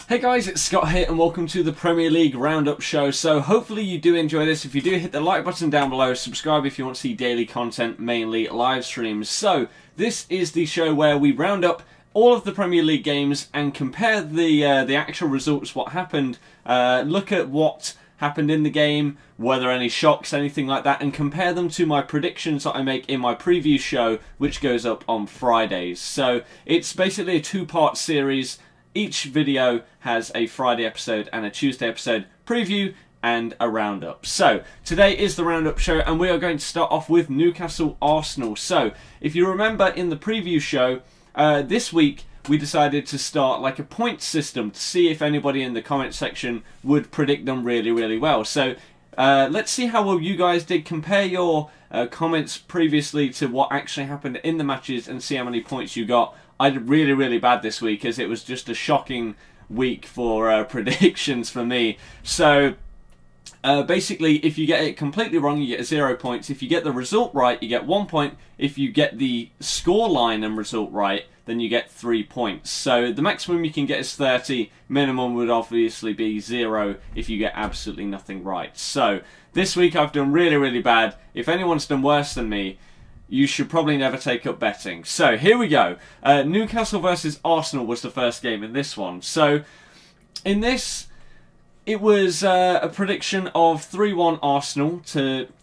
Hey guys, it's Scott here and welcome to the Premier League Roundup Show. So hopefully you do enjoy this. If you do, hit the like button down below, subscribe if you want to see daily content, mainly live streams. So this is the show where we round up all of the Premier League games and compare the actual results, what happened, look at what happened in the game, were there any shocks, anything like that, and compare them to my predictions that I make in my preview show, which goes up on Fridays. So it's basically a two-part series. Each video has a Friday episode and a Tuesday episode preview and a roundup. So today is the roundup show and we are going to start off with Newcastle Arsenal. So if you remember in the preview show, this week we decided to start like a point system to see if anybody in the comment section would predict them really well. So let's see how well you guys did. Compare your comments previously to what actually happened in the matches and see how many points you got. I did really bad this week as it was just a shocking week for predictions for me. So basically, if you get it completely wrong, you get 0 points. If you get the result right, you get 1 point. If you get the score line and result right, then you get 3 points. So the maximum you can get is 30. Minimum would obviously be 0 if you get absolutely nothing right. So this week I've done really bad. If anyone's done worse than me, you should probably never take up betting. So here we go. Newcastle versus Arsenal was the first game in this one. So in this, it was a prediction of 3-1 Arsenal,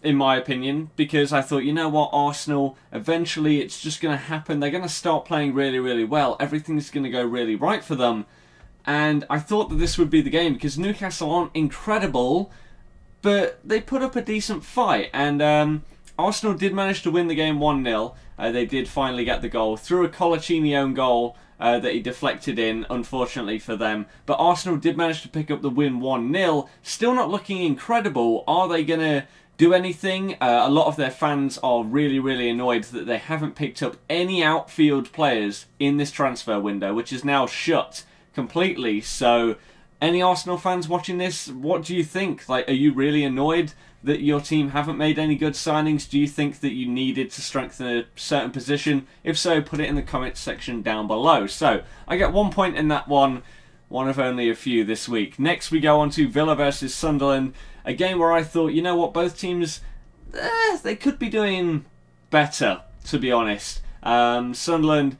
in my opinion, because I thought, you know what, Arsenal, eventually it's just going to happen. They're going to start playing really well. Everything's going to go really right for them. And I thought that this would be the game because Newcastle aren't incredible, but they put up a decent fight. And Arsenal did manage to win the game 1-0. They did finally get the goal through a Colaccini own goal that he deflected in, unfortunately for them. But Arsenal did manage to pick up the win 1-0. Still not looking incredible. Are they going to do anything? A lot of their fans are really annoyed that they haven't picked up any outfield players in this transfer window, which is now shut completely. So any Arsenal fans watching this, what do you think? Like, are you really annoyed that your team haven't made any good signings? Do you think that you needed to strengthen a certain position? If so, put it in the comments section down below. So I get 1 point in that one of only a few this week. Next we go on to Villa versus Sunderland, a game where I thought, you know what, both teams, they could be doing better, to be honest. Sunderland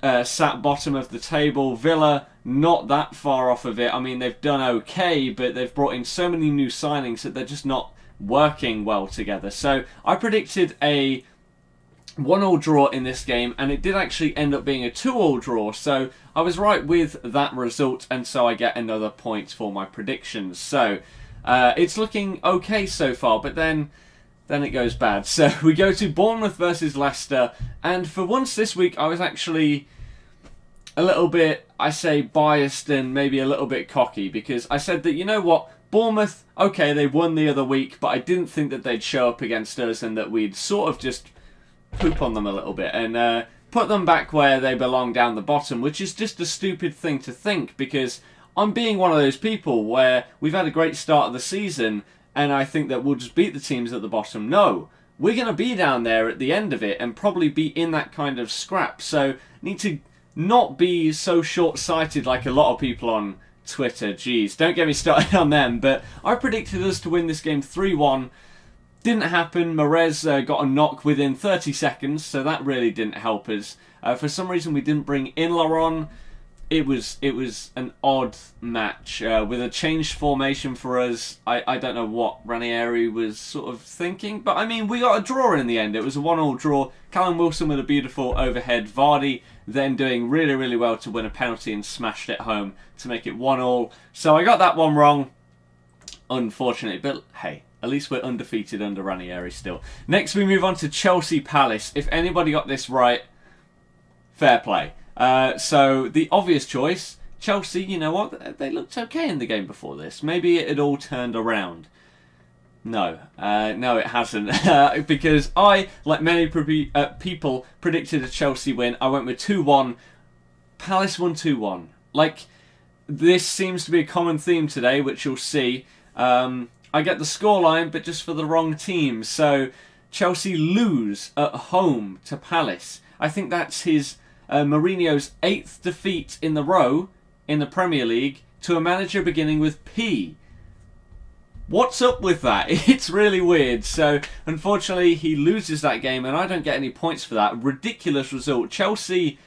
sat bottom of the table. Villa not that far off of it. I mean, they've done okay, but they've brought in so many new signings that they're just not working well together. So I predicted a 1-1 draw in this game, and it did actually end up being a 2-2 draw. So I was right with that result, and so I get another point for my predictions. So it's looking okay so far, but then it goes bad. So we go to Bournemouth versus Leicester, and for once this week I was actually a little bit, I say, biased and maybe a little bit cocky, because I said that, you know what, Bournemouth, okay, they won the other week, but I didn't think that they'd show up against us and that we'd sort of just poop on them a little bit and put them back where they belong down the bottom, which is just a stupid thing to think, because I'm being one of those people where we've had a great start of the season and I think that we'll just beat the teams at the bottom. No, we're going to be down there at the end of it and probably be in that kind of scrap. So need to not be so short-sighted like a lot of people on Twitter. Jeez, don't get me started on them. But I predicted us to win this game 3-1. Didn't happen. Mahrez got a knock within 30 seconds, so that really didn't help us. For some reason, we didn't bring in Laron. It was an odd match with a changed formation for us. I don't know what Ranieri was sort of thinking, but I mean, we got a draw in the end. It was a 1-1 draw. Callum Wilson with a beautiful overhead. Vardy then doing really well to win a penalty and smashed it home to make it 1-1. So I got that one wrong, unfortunately, but hey, at least we're undefeated under Ranieri still. Next we move on to Chelsea Palace. If anybody got this right, fair play. So the obvious choice, Chelsea, you know what, they looked okay in the game before this. Maybe it had all turned around. No, no it hasn't, because I, like many people, predicted a Chelsea win. I went with 2-1, Palace won 2-1. Like, this seems to be a common theme today, which you'll see. I get the scoreline, but just for the wrong team. So, Chelsea lose at home to Palace. I think that's Mourinho's 8th defeat in the row in the Premier League to a manager beginning with P. What's up with that? It's really weird. So, unfortunately, he loses that game, and I don't get any points for that. Ridiculous result. Chelsea,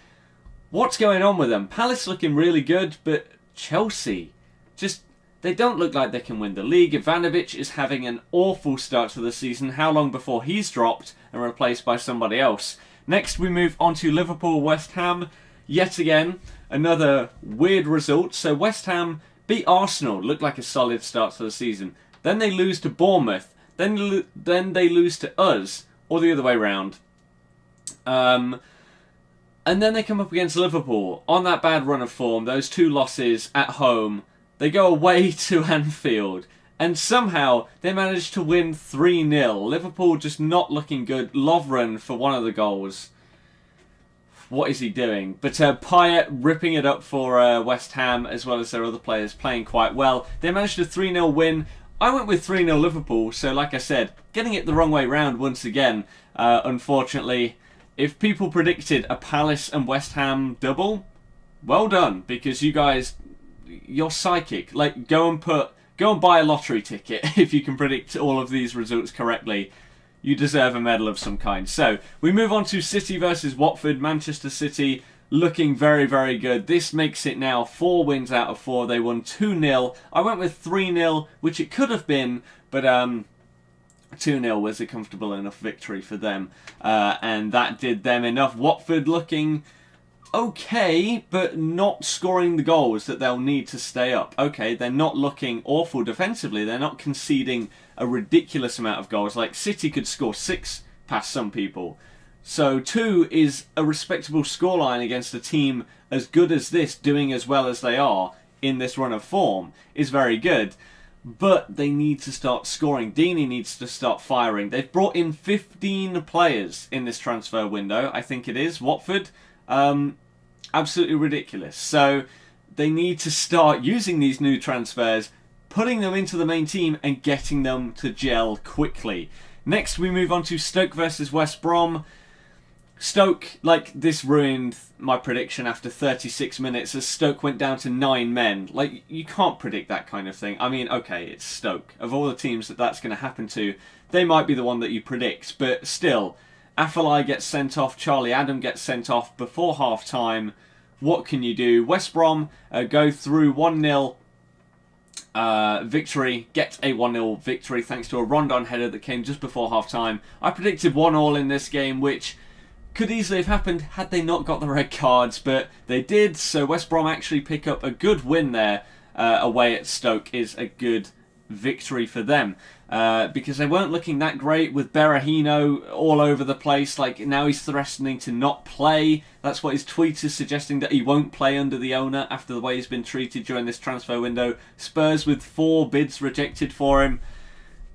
what's going on with them? Palace looking really good, but Chelsea, just, they don't look like they can win the league. Ivanovic is having an awful start to the season. How long before he's dropped and replaced by somebody else? Next, we move on to Liverpool-West Ham. Yet again, another weird result. So, West Ham beat Arsenal. Looked like a solid start to the season. Then they lose to Bournemouth. Then they lose to us, or the other way round. And then they come up against Liverpool on that bad run of form. Those 2 losses at home. They go away to Anfield, and somehow they manage to win 3-0. Liverpool just not looking good. Lovren for one of the goals. What is he doing? But Payet ripping it up for West Ham, as well as their other players playing quite well. They managed a 3-0 win. I went with 3-0 Liverpool, so like I said, getting it the wrong way round once again. Unfortunately, if people predicted a Palace and West Ham double, well done, because you guys, you're psychic. Like, go and buy a lottery ticket if you can predict all of these results correctly. You deserve a medal of some kind. So, we move on to City versus Watford. Manchester City looking very, very good. This makes it now 4 wins out of 4. They won 2-0. I went with 3-0, which it could have been, but 2-0 was a comfortable enough victory for them. And that did them enough. Watford looking okay, but not scoring the goals that they'll need to stay up. Okay, they're not looking awful defensively. They're not conceding a ridiculous amount of goals. Like, City could score 6 past some people. So 2 is a respectable scoreline against a team as good as this, doing as well as they are in this run of form, is very good. But they need to start scoring. Deeney needs to start firing. They've brought in 15 players in this transfer window, I think it is, Watford. Absolutely ridiculous. So they need to start using these new transfers, putting them into the main team and getting them to gel quickly. Next we move on to Stoke versus West Brom. Stoke, like, this ruined my prediction after 36 minutes as Stoke went down to 9 men. Like, you can't predict that kind of thing. I mean, okay, it's Stoke. Of all the teams that that's going to happen to, they might be the one that you predict. But still, Afellay gets sent off, Charlie Adam gets sent off before half-time. What can you do? West Brom go through 1-0 victory, get a 1-0 victory thanks to a Rondon header that came just before half-time. I predicted 1-1 in this game, which could easily have happened had they not got the red cards, but they did, so West Brom actually pick up a good win there away at Stoke. Is a good victory for them, because they weren't looking that great with Berahino all over the place. Like, now he's threatening to not play. That's what his tweet is suggesting, that he won't play under the owner after the way he's been treated during this transfer window. Spurs with 4 bids rejected for him.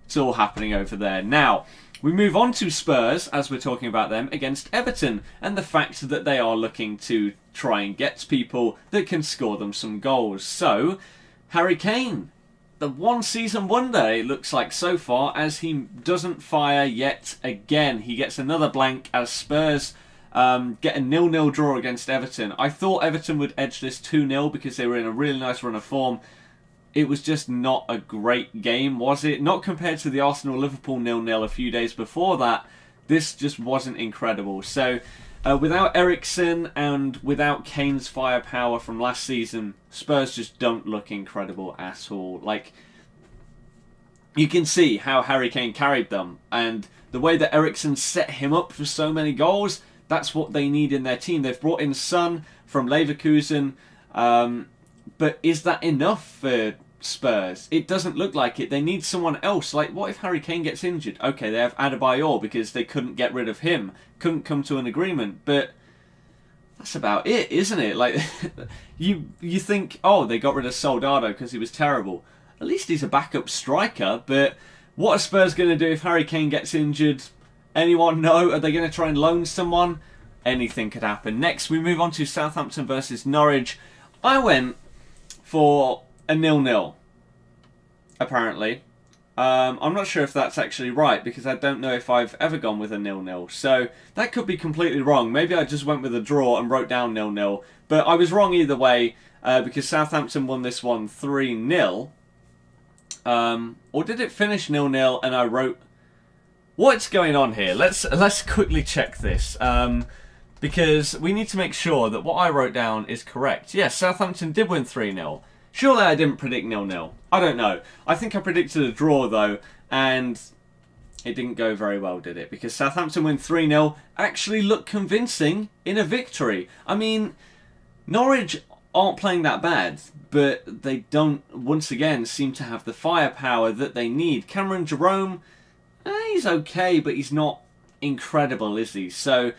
It's all happening over there. Now, we move on to Spurs, as we're talking about them, against Everton, and the fact that they are looking to try and get people that can score them some goals. So, Harry Kane, the one-season wonder, it looks like so far, as he doesn't fire yet again. He gets another blank as Spurs get a 0-0 draw against Everton. I thought Everton would edge this 2-0 because they were in a really nice run of form. It was just not a great game, was it? Not compared to the Arsenal-Liverpool 0-0 a few days before that. This just wasn't incredible. So, without Eriksen and without Kane's firepower from last season, Spurs just don't look incredible at all. Like, you can see how Harry Kane carried them, and the way that Eriksen set him up for so many goals, that's what they need in their team. They've brought in Son from Leverkusen, but is that enough for Spurs? It doesn't look like it. They need someone else. Like, what if Harry Kane gets injured? Okay, they have Adebayor because they couldn't get rid of him. Couldn't come to an agreement. But that's about it, isn't it? Like, you think, oh, they got rid of Soldado because he was terrible. At least he's a backup striker. But what are Spurs going to do if Harry Kane gets injured? Anyone know? Are they going to try and loan someone? Anything could happen. Next, we move on to Southampton versus Norwich. I went for a 0-0, apparently. I'm not sure if that's actually right, because I don't know if I've ever gone with a 0-0. So, that could be completely wrong. Maybe I just went with a draw and wrote down 0-0. But I was wrong either way. because Southampton won this one 3-0. Or did it finish 0-0 and I wrote... What's going on here? Let's quickly check this. Because we need to make sure that what I wrote down is correct. Yes, Southampton did win 3-0. Surely I didn't predict 0-0. I don't know. I think I predicted a draw though, and it didn't go very well, did it? Because Southampton win 3-0 actually looked convincing in a victory. I mean, Norwich aren't playing that bad, but they don't, once again, seem to have the firepower that they need. Cameron Jerome, he's okay, but he's not incredible, is he? So,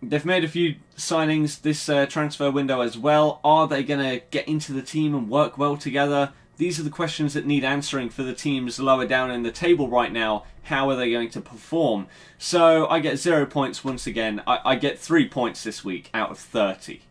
they've made a few signings this transfer window as well. Are they going to get into the team and work well together? These are the questions that need answering for the teams lower down in the table right now. How are they going to perform? So I get 0 points once again. I get 3 points this week out of 30.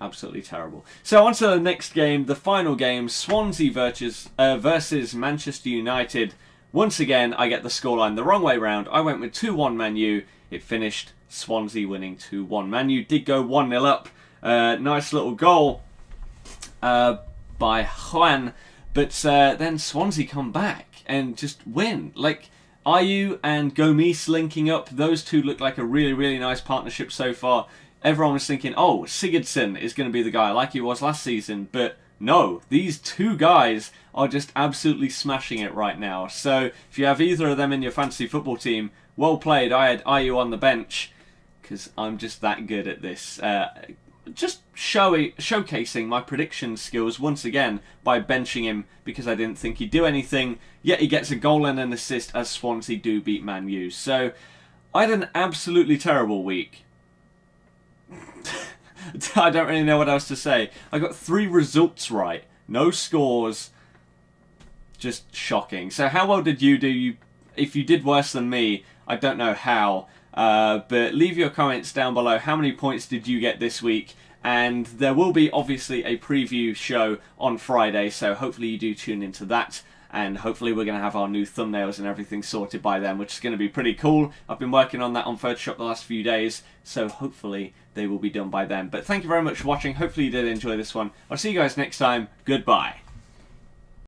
Absolutely terrible. So on to the next game, the final game, Swansea versus Manchester United. Once again, I get the scoreline the wrong way round. I went with 2-1 Man U. It finished Swansea winning 2-1. Man U did go 1-0 up. Nice little goal by Juan. But then Swansea come back and just win. Like, Ayew and Gomis linking up. Those two look like a really, really nice partnership so far. Everyone was thinking, oh, Sigurdsson is going to be the guy like he was last season. But no, these two guys are just absolutely smashing it right now. So if you have either of them in your fantasy football team, well played. I had Ayew on the bench because I'm just that good at this. Just showcasing my prediction skills once again by benching him because I didn't think he'd do anything. Yet he gets a goal and an assist as Swansea do beat Man U. So I had an absolutely terrible week. I don't really know what else to say. I got 3 results right. No scores. Just shocking. So how well did you do? If you did worse than me, I don't know how. But leave your comments down below. How many points did you get this week? And there will be obviously a preview show on Friday. So hopefully you do tune into that. And hopefully we're going to have our new thumbnails and everything sorted by then, which is going to be pretty cool. I've been working on that on Photoshop the last few days, so hopefully they will be done by then. But thank you very much for watching. Hopefully you did enjoy this one. I'll see you guys next time. Goodbye.